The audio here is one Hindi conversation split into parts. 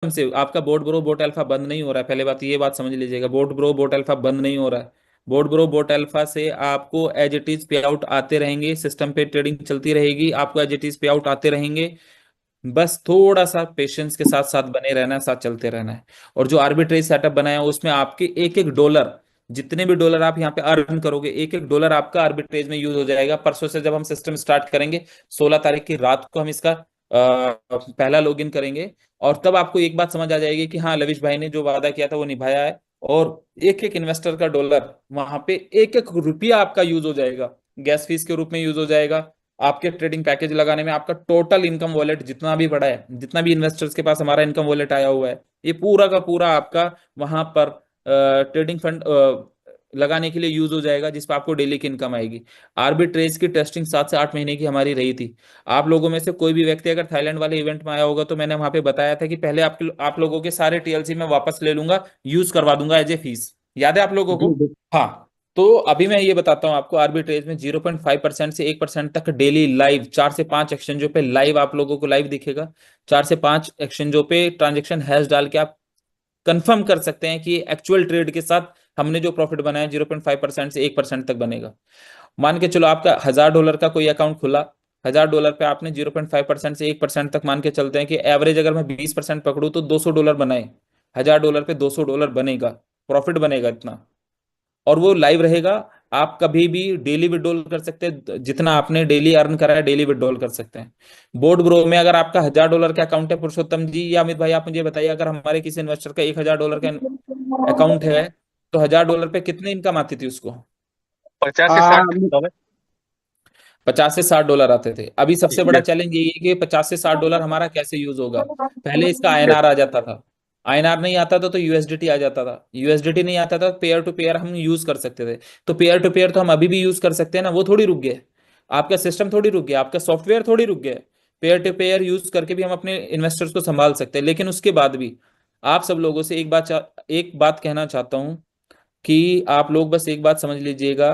से आपका बोट ब्रो बोट अल्फा बंद नहीं हो रहा है। पहले बात ये बात समझ लीजिएगा, बोट ब्रो बोट अल्फा बंद नहीं हो रहा है। बोट ब्रो बोट अल्फा से आपको as it is pay out आते रहेंगे, सिस्टम पे ट्रेडिंग चलती रहेगी, आपको as it is pay out आते रहेंगे। बस थोड़ा सा पेशेंस के साथ साथ बने रहना है, साथ चलते रहना है। और जो आर्बिट्रेज सेटअप बनाया है उसमें आपके एक एक डॉलर, जितने भी डॉलर आप यहाँ पे अर्न करोगे, एक एक डॉलर आपका आर्बिट्रेज में यूज हो जाएगा। परसों से जब हम सिस्टम स्टार्ट करेंगे, 16 तारीख की रात को हम इसका पहला लॉगिन करेंगे। और तब आपको एक बात समझ आ जाएगी कि हाँ, लविश भाई ने जो वादा किया था वो निभाया है। और एक एक इन्वेस्टर का डॉलर, वहां पे एक एक रुपया आपका यूज हो जाएगा, गैस फीस के रूप में यूज हो जाएगा। आपके ट्रेडिंग पैकेज लगाने में आपका टोटल इनकम वॉलेट जितना भी बड़ा है, जितना भी इन्वेस्टर्स के पास हमारा इनकम वॉलेट आया हुआ है, ये पूरा का पूरा आपका वहां पर ट्रेडिंग फंड लगाने के लिए यूज हो जाएगा, जिस पर आपको डेली की इनकम आएगी। आर्बिट्रेज की टेस्टिंग 7 से 8 महीने की हमारी रही थी। आप लोगों में से कोई भी व्यक्ति अगर थाईलैंड वाले इवेंट में आया होगा तो मैंने वहां पे बताया था कि पहले आप लोगों के सारे टीएलसी मैं वापस ले लूंगा, यूज करवा दूंगा एज ए फीस। याद है आप लोगों जी को? जी। हाँ। तो अभी मैं ये बताता हूँ आपको, आर्बिट्रेज में 0.5% से 1% तक डेली लाइव 4 से 5 एक्सचेंजों पे लाइव आप लोगों को लाइव दिखेगा। 4 से 5 एक्सचेंजों पे ट्रांजेक्शन हैश डाल के आप कंफर्म कर सकते हैं कि एक्चुअल ट्रेड के साथ हमने जो प्रॉफिट बनाया 0.5% से 1% तक बनेगा। मान के चलो आपका $1000 का कोई अकाउंट खुला, $1000 पे आपने 0.5% से 1% तक मान के चलते हैं कि एवरेज अगर मैं 20% पकड़ूं तो $200 बनाए। $1000 पे $200 बनेगा, प्रॉफिट बनेगा इतना। और वो लाइव रहेगा। आप कभी भी डेली विड्रॉल कर सकते हैं, जितना आपने डेली अर्न करा है डेली विड्रॉल कर सकते हैं। बोर्ड ग्रो में अगर आपका $1000 का अकाउंट है, पुरुषोत्तम जी या अमित भाई आप मुझे बताइए, अगर हमारे किसी इन्वेस्टर का $1000 का अकाउंट है, तो $1000 पे कितनी इनकम आती थी उसको? 50 से 60 50 से $60 आते थे। अभी सबसे बड़ा यस। चैलेंज यही है कि $50 से $60 हमारा कैसे यूज होगा। पहले इसका आईएनआर आ जाता था, आईएनआर नहीं आता था तो यूएसडीटी आ जाता था, यूएसडीटी नहीं आता था, पेयर टू पेयर हम यूज कर सकते थे। तो पेयर टू पेयर तो हम अभी भी यूज कर सकते हैं ना, वो थोड़ी रुक गया। आपका सिस्टम थोड़ी रुक गया, आपका सॉफ्टवेयर थोड़ी रुक गया। पेयर टू पेयर यूज करके भी हम अपने इन्वेस्टर्स को संभाल सकते हैं। लेकिन उसके बाद भी आप सब लोगों से एक बात कहना चाहता हूं कि आप लोग बस एक बात समझ लीजिएगा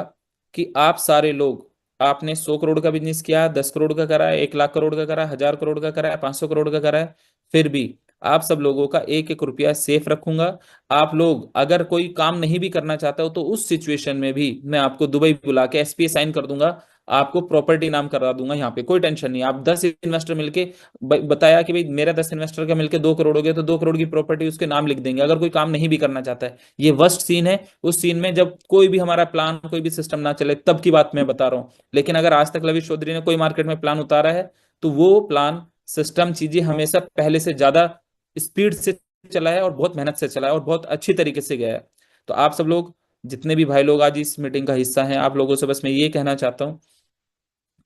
कि आप सारे लोग, आपने 100 करोड़ का बिजनेस किया, 10 करोड़ का करा है, 1 लाख करोड़ का करा है, 1000 करोड़ का करा है, 500 करोड़ का करा है, फिर भी आप सब लोगों का एक एक रुपया सेफ रखूंगा। आप लोग अगर कोई काम नहीं भी करना चाहता हो तो उस सिचुएशन में भी मैं आपको दुबई बुला के एसपीए साइन कर दूंगा, आपको प्रॉपर्टी नाम करा दूंगा। यहाँ पे कोई टेंशन नहीं। आप 10 इन्वेस्टर मिलके बताया कि भाई मेरा 10 इन्वेस्टर का मिलके 2 करोड़ हो गया, तो 2 करोड़ की प्रॉपर्टी उसके नाम लिख देंगे, अगर कोई काम नहीं भी करना चाहता है। ये वर्स्ट सीन है। उस सीन में जब कोई भी हमारा प्लान, कोई भी सिस्टम ना चले, तब की बात मैं बता रहा हूँ। लेकिन अगर आज तक लविश चौधरी ने कोई मार्केट में प्लान उतारा है, तो वो प्लान, सिस्टम, चीजें हमेशा पहले से ज्यादा स्पीड से चला है और बहुत मेहनत से चला है और बहुत अच्छी तरीके से गया है। तो आप सब लोग, जितने भी भाई लोग आज इस मीटिंग का हिस्सा हैं, आप लोगों से बस मैं ये कहना चाहता हूँ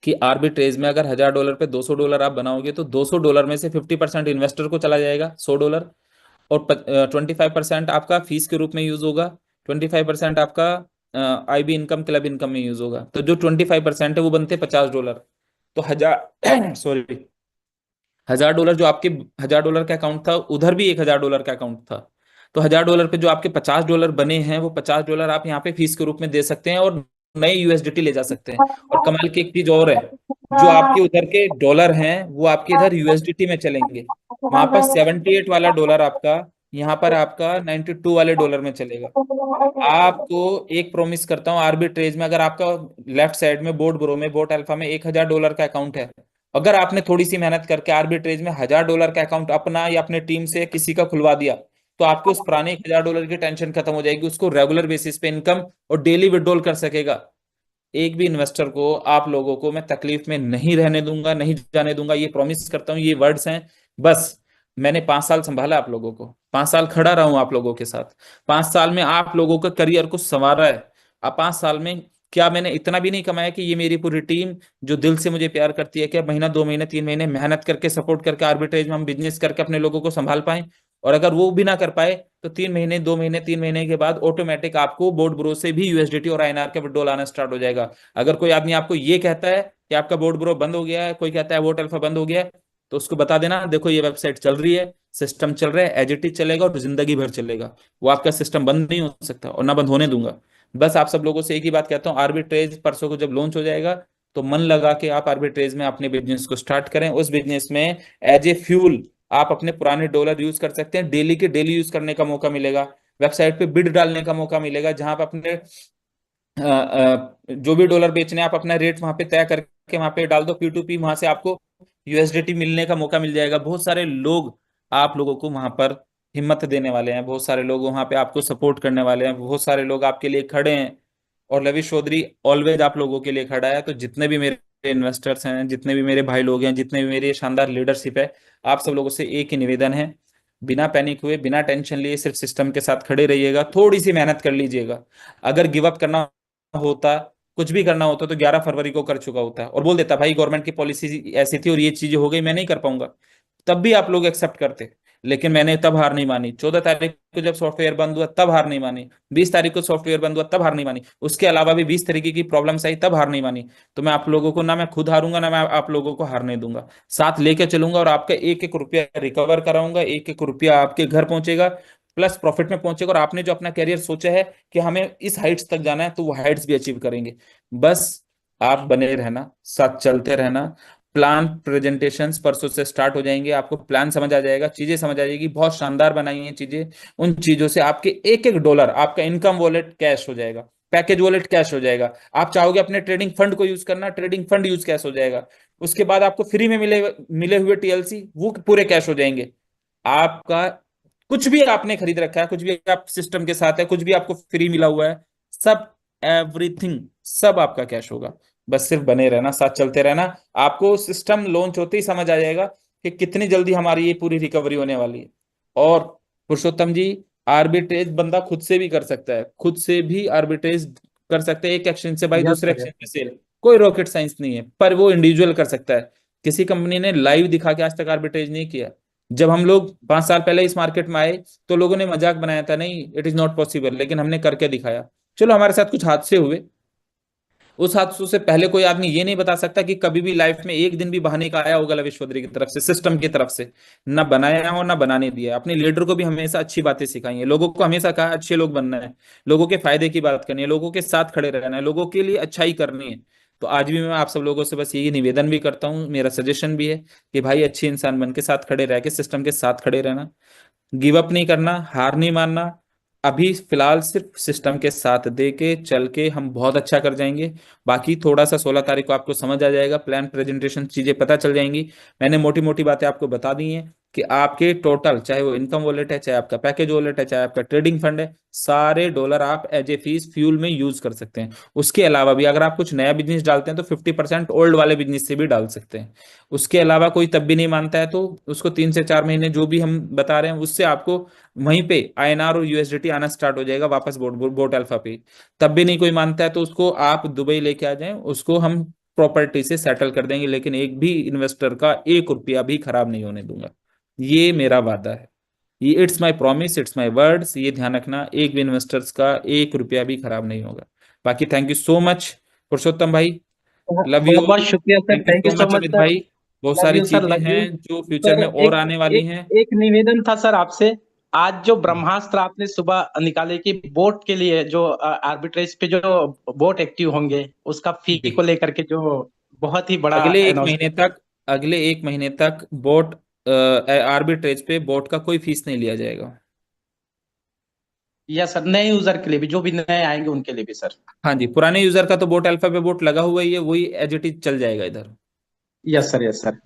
कि आर्बिट्रेज में अगर $1000 पे $200 आप बनाओगे, तो $200 में से 50% इन्वेस्टर को चला जाएगा, $100। और 25% आपका फीस के रूप में यूज होगा, 25% आपका आईबी इनकम, क्लब इनकम में यूज होगा। तो जो 25% है वो बनते $50। तो हजार सॉरी, $1000 जो आपके $1000 का अकाउंट था, उधर भी $1000 का अकाउंट था। तो $1000 पे जो आपके $50 बने हैं, वो $50 आप यहाँ पे फीस के रूप में दे सकते हैं और नए यूएसडीटी ले जा सकते हैं। और कमाल की एक चीज और है, जो आपके उधर के डॉलर हैं वो आपके इधर यूएसडीटी में चलेंगे। वहां पर 78 वाला डॉलर आपका, यहाँ पर आपका 92 वाले डॉलर में चलेगा। आपको एक प्रॉमिस करता हूँ, आर्बिट्रेज में अगर आपका लेफ्ट साइड में बोट ब्रो में, बोट अल्फा में $1000 का अकाउंट है, अगर आपने थोड़ी सी मेहनत करके आर्बिट्रेज में $1000 का अकाउंट अपना या अपने टीम से किसी का खुलवा दिया, तो आपके उस पुराने $1000 की टेंशन खत्म हो जाएगी। उसको रेगुलर बेसिस पे इनकम और डेली विड्रॉल कर सकेगा। एक भी इन्वेस्टर को, आप लोगों को मैं तकलीफ में नहीं रहने दूंगा, नहीं जाने दूंगा, ये प्रॉमिस करता हूँ। ये वर्ड्स हैं। बस मैंने 5 साल संभाला आप लोगों को, 5 साल खड़ा रहा हूं आप लोगों के साथ, 5 साल में आप लोगों का करियर को संवारा है। अब 5 साल में क्या मैंने इतना भी नहीं कमाया कि ये मेरी पूरी टीम जो दिल से मुझे प्यार करती है, क्या महीना 2 महीने 3 महीने मेहनत करके सपोर्ट करके आर्बिट्रेज में हम बिजनेस करके अपने लोगों को संभाल पाए? और अगर वो भी ना कर पाए, तो 3 महीने 2 महीने 3 महीने के बाद ऑटोमेटिक आपको बोर्ड ब्रो से भी यूएसडीटी और आईएनआर का विड्रॉल आना स्टार्ट हो जाएगा। अगर कोई आदमी आपको ये कहता है कि आपका बोर्ड ब्रो बंद हो गया है, कोई कहता है वोट अल्फा बंद हो गया है, तो उसको बता देना, देखो ये वेबसाइट चल रही है, सिस्टम चल रहा है, एज इट इज चलेगा और जिंदगी भर चलेगा। वो आपका सिस्टम बंद नहीं हो सकता और ना बंद होने दूंगा। बस आप सब लोगों से एक ही बात कहता हूँ, आर्बिट्रेज परसों को जब लॉन्च हो जाएगा, तो मन लगा के आप आर्बिट्रेज में अपने बिजनेस को स्टार्ट करें। उस बिजनेस में एज ए फ्यूल आप अपने पुराने डॉलर यूज कर सकते हैं, डेली के डेली यूज करने का मौका मिलेगा। वेबसाइट पे बिड डालने का मौका मिलेगा, जहां आप अपने जो भी डॉलर बेचने हैं, आप अपना रेट वहां पे तय करके वहां पे डाल दो P2P, वहां से आपको यूएसडीटी मिलने का मौका मिल जाएगा। बहुत सारे लोग आप लोगों को वहां पर हिम्मत देने वाले हैं, बहुत सारे लोग वहां पे आपको सपोर्ट करने वाले हैं, बहुत सारे लोग आपके लिए खड़े हैं। और लविश चौधरी ऑलवेज आप लोगों के लिए खड़ा है। तो जितने भी मेरे इन्वेस्टर्स हैं, जितने भी मेरे भाई लोग हैं, जितने भी मेरी शानदार लीडरशिप है, आप सब लोगों से एक ही निवेदन है, बिना पैनिक हुए, बिना टेंशन लिए, सिर्फ सिस्टम के साथ खड़े रहिएगा, थोड़ी सी मेहनत कर लीजिएगा। अगर गिव अप करना होता, कुछ भी करना होता, तो 11 फरवरी को कर चुका होता और बोल देता भाई गवर्नमेंट की पॉलिसी ऐसी थी और ये चीजें हो गई, मैं नहीं कर पाऊंगा। तब भी आप लोग एक्सेप्ट करते। लेकिन मैंने तब हार नहीं मानी। 14 तारीख को जब सॉफ्टवेयर बंद हुआ तब हार नहीं मानी। 20 तारीख को सॉफ्टवेयर बंद हुआ तब हार नहीं मानी। उसके अलावा भी 20 तरीके की प्रॉब्लम्स आई तब हार नहीं मानी। तो मैं आप लोगों को, ना मैं खुद हारूंगा, ना मैं आप लोगों को हारने दूंगा। साथ लेके चलूंगा और आपका एक एक रुपया रिकवर कराऊंगा, एक एक रुपया आपके घर पहुंचेगा, प्लस प्रॉफिट में पहुंचेगा। और आपने जो अपना कैरियर सोचा है कि हमें इस हाइट्स तक जाना है, तो वो हाइट्स भी अचीव करेंगे। बस आप बने रहना, साथ चलते रहना। प्लान प्रेजेंटेशंस परसों से स्टार्ट हो जाएंगे, आपको प्लान समझ आ जाएगा, चीजें समझ आ जाएगी, बहुत शानदार बनाई हैं चीजें। उन चीजों से आपके एक एक डॉलर आपका इनकम वॉलेट कैश हो जाएगा, पैकेज वॉलेट कैश हो जाएगा। आप चाहोगे अपने ट्रेडिंग फंड को यूज करना, ट्रेडिंग फंड यूज कैश हो जाएगा। उसके बाद आपको फ्री में मिले मिले हुए टीएलसी वो पूरे कैश हो जाएंगे। आपका कुछ भी आपने खरीद रखा है, कुछ भी आप सिस्टम के साथ है, कुछ भी आपको फ्री मिला हुआ है, सब, एवरीथिंग, सब आपका कैश होगा। बस सिर्फ बने रहना, साथ चलते रहना। आपको सिस्टम लॉन्च होते ही समझ आ जाएगा कि कितनी जल्दी हमारी ये पूरी रिकवरी होने वाली है। और पुरुषोत्तम जी, आर्बिट्रेज बंदा खुद से भी कर सकता है, खुद से भी आर्बिट्रेज कर सकते हैं, एक एक्सचेंज से भाई यस दूसरे सर, यस एक्सचेंज में सेल। कोई रॉकेट साइंस नहीं है, पर वो इंडिविजुअल कर सकता है। किसी कंपनी ने लाइव दिखा के आज तक आर्बिट्रेज नहीं किया। जब हम लोग 5 साल पहले इस मार्केट में आए, तो लोगों ने मजाक बनाया था, नहीं इट इज नॉट पॉसिबल, लेकिन हमने करके दिखाया। चलो हमारे साथ कुछ हादसे हुए, उस हादसों से पहले कोई आदमी ये नहीं बता सकता कि कभी भी लाइफ में एक दिन भी बहाने का आया होगा लविश चौधरी की तरफ से, सिस्टम की तरफ से। ना बनाया हो ना बनाने दिया। अपने लीडर को भी हमेशा अच्छी बातें सिखाई है, लोगों को हमेशा कहा अच्छे लोग बनना है, लोगों के फायदे की बात करनी है, लोगों के साथ खड़े रहना है, लोगों के लिए अच्छाई करनी है। तो आज भी मैं आप सब लोगों से बस यही निवेदन भी करता हूँ, मेरा सजेशन भी है कि भाई अच्छे इंसान बन के साथ खड़े रह के सिस्टम के साथ खड़े रहना, गिव अप नहीं करना, हार नहीं मानना। अभी फिलहाल सिर्फ सिस्टम के साथ दे के चल के हम बहुत अच्छा कर जाएंगे। बाकी थोड़ा सा 16 तारीख को आपको समझ आ जाएगा, प्लान प्रेजेंटेशन चीजें पता चल जाएंगी। मैंने मोटी मोटी बातें आपको बता दी हैं कि आपके टोटल, चाहे वो इनकम वॉलेट है, चाहे आपका पैकेज वॉलेट है, चाहे आपका ट्रेडिंग फंड है, सारे डॉलर आप एज ए फीस फ्यूल में यूज कर सकते हैं। उसके अलावा भी अगर आप कुछ नया बिजनेस डालते हैं, तो 50% ओल्ड वाले बिजनेस से भी डाल सकते हैं। उसके अलावा कोई तब भी नहीं मानता है, तो उसको 3 से 4 महीने जो भी हम बता रहे हैं उससे आपको वहीं पे आईएनआर और यूएसडीटी आना स्टार्ट हो जाएगा वापस बोट बोट अल्फा पे। तब भी नहीं कोई मानता है, तो उसको आप दुबई लेके आ जाएं, उसको हम प्रॉपर्टी से सेटल कर देंगे, लेकिन एक भी इन्वेस्टर का 1 रुपया भी खराब नहीं होने दूंगा। ये मेरा वादा है, ये it's my promise, it's my words. ये ध्यान रखना, एक भी इन्वेस्टर्स का 1 रुपया भी खराब नहीं होगा। बाकी थैंक यू सो मच पुरुषोत्तम भाई, लव यू बहुत ऑल। बहुत शुक्रिया sir, thank you thank you so so much much Amit sir. भाई। बहुत लव सारी यू सर, चीजें लव हैं यू जो फ्यूचर सर। में और एक आने वाली एक हैं। एक निवेदन था सर आपसे। आज जो ब्रह्मास्त्र आपने सुबह निकाले कि बोट के लिए जो आर्बिट्रेज पे जो बोट एक्टिव होंगे, उसका फी जी, को लेकर के जो बहुत ही बड़ा अगले एक महीने अनाउंसमेंट। तक, अगले एक महीने तक बोट आर्बिट्रेज पे बोट का कोई फीस नहीं लिया जाएगा। या सर, नए यूजर के लिए भी, जो भी नए आएंगे उनके लिए भी सर। हाँ जी, पुराने यूजर का तो बोट अल्फा पे बोट लगा हुआ ही है, वही एज इट इज चल जाएगा इधर। Yes sir, yes sir.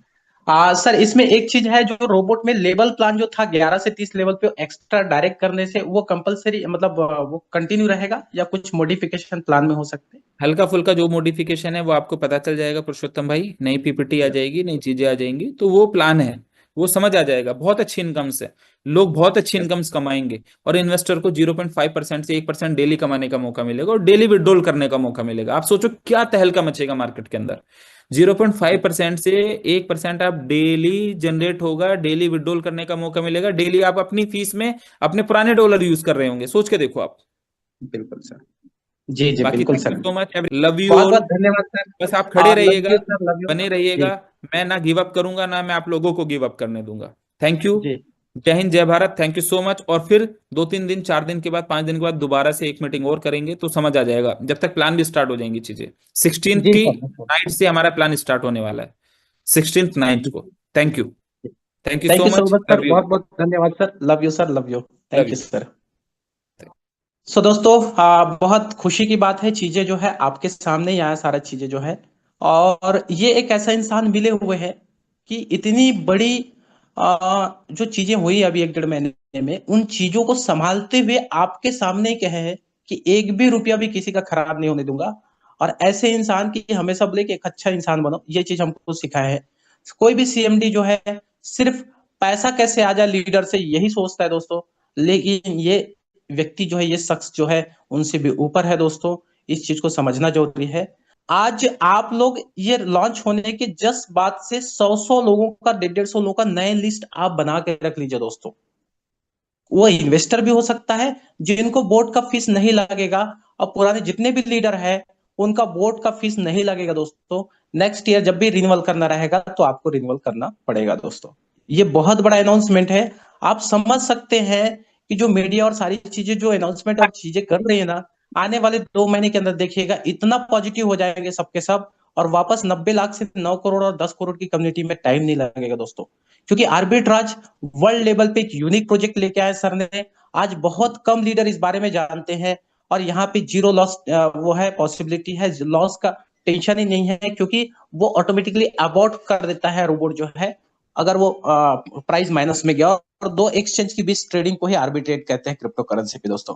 Sir, इसमें एक चीज है, जो रोबोट में लेवल प्लान जो था 11 से 30 लेवल पे एक्स्ट्रा डायरेक्ट करने से, वो कंपलसरी मतलब वो कंटिन्यू रहेगा या कुछ मॉडिफिकेशन प्लान में हो सकते हल्का फुल्का जो मॉडिफिकेशन है वो आपको पता चल जाएगा पुरुषोत्तम भाई, नई पीपीटी आ हैं? जाएगी, नई चीजें आ जाएंगी, तो वो प्लान है, वो समझ आ जाएगा। बहुत अच्छी इनकम से लोग बहुत अच्छी यस। इनकम्स कमाएंगे। और इन्वेस्टर को 0.5% से 1% डेली कमाने का मौका मिलेगा, और डेली विड्रॉल करने का मौका मिलेगा। आप सोचो क्या तहलका मचेगा मार्केट के अंदर। 0.5% से 1% आप डेली जनरेट होगा, डेली विड्रॉल करने का मौका मिलेगा, डेली आप अपनी फीस में अपने पुराने डॉलर यूज कर रहे होंगे, सोच के देखो आप। बिल्कुल सर। जी जी, बाकी बिल्कुल thank you sir. So much, love you बहुत ऑल। बहुत धन्यवाद सर। बस आप खड़े लव रहिएगा, यू सर, लव यू। बने जी रहिएगा। मैं ना गिव अप करूंगा, ना मैं आप लोगों को गिव अप करने दूंगा। Thank you. जी जय हिंद, जय Bharat, thank you so much. और फिर 2-3 दिन, 4 दिन के बाद, 5 दिन के बाद दोबारा से एक मीटिंग और करेंगे, तो समझ आ जाएगा। जब तक प्लान भी स्टार्ट हो जाएंगी चीजें। 16th जी की सर। नाइट से हमारा प्लान स्टार्ट होने वाला है, 16th 9th को। Thank you. Thank you thank so you so much, much sir, love you, बहुत बहुत धन्यवाद sir, love you sir, love you, love thank you you. Sir. So दोस्तों, बहुत खुशी की बात है, चीजें जो है आपके सामने ही आया सारा चीजें जो है। और ये एक ऐसा इंसान मिले हुए है कि इतनी बड़ी जो चीजें हुई अभी 1 डेढ़ महीने में, उन चीजों को संभालते हुए आपके सामने ही कहे हैं कि एक भी रुपया भी किसी का खराब नहीं होने दूंगा। और ऐसे इंसान की हमेशा बोले कि एक अच्छा इंसान बनो, ये चीज हमको सिखाया है। कोई भी सीएमडी जो है सिर्फ पैसा कैसे आ जाए लीडर से यही सोचता है दोस्तों, लेकिन ये व्यक्ति जो है, ये शख्स जो है उनसे भी ऊपर है दोस्तों। इस चीज को समझना जरूरी है। आज आप लोग ये लॉन्च होने के जस्ट बाद से 100 लोगों का, 150 लोगों का नए लिस्ट आप बना के रख लीजिए दोस्तों। वो इन्वेस्टर भी हो सकता है जिनको बोर्ड का फीस नहीं लगेगा, और पुराने जितने भी लीडर है उनका बोर्ड का फीस नहीं लगेगा दोस्तों। नेक्स्ट ईयर जब भी रिन्यूअल करना रहेगा तो आपको रिन्यूअल करना पड़ेगा दोस्तों। ये बहुत बड़ा अनाउंसमेंट है। आप समझ सकते हैं कि जो मीडिया और सारी चीजें जो अनाउंसमेंट और चीजें कर रही है ना, आने वाले 2 महीने के अंदर देखिएगा इतना पॉजिटिव हो जाएंगे सबके सब। और वापस 90 लाख से 9 करोड़ और 10 करोड़ की कम्युनिटी में टाइम नहीं लगेगा दोस्तों। क्योंकि आर्बिट्राज वर्ल्ड लेवल पे एक यूनिक प्रोजेक्ट लेके आए सर ने। आज बहुत कम लीडर इस बारे में जानते हैं। और यहाँ पे जीरो लॉस वो है, पॉसिबिलिटी है, लॉस का टेंशन ही नहीं है, क्योंकि वो ऑटोमेटिकली अबॉर्ट कर देता है रोबोट जो है, अगर वो प्राइस माइनस में गया। और 2 एक्सचेंज की बीच ट्रेडिंग को ही आर्बिट्रेट कहते हैं क्रिप्टो करेंसी पे दोस्तों।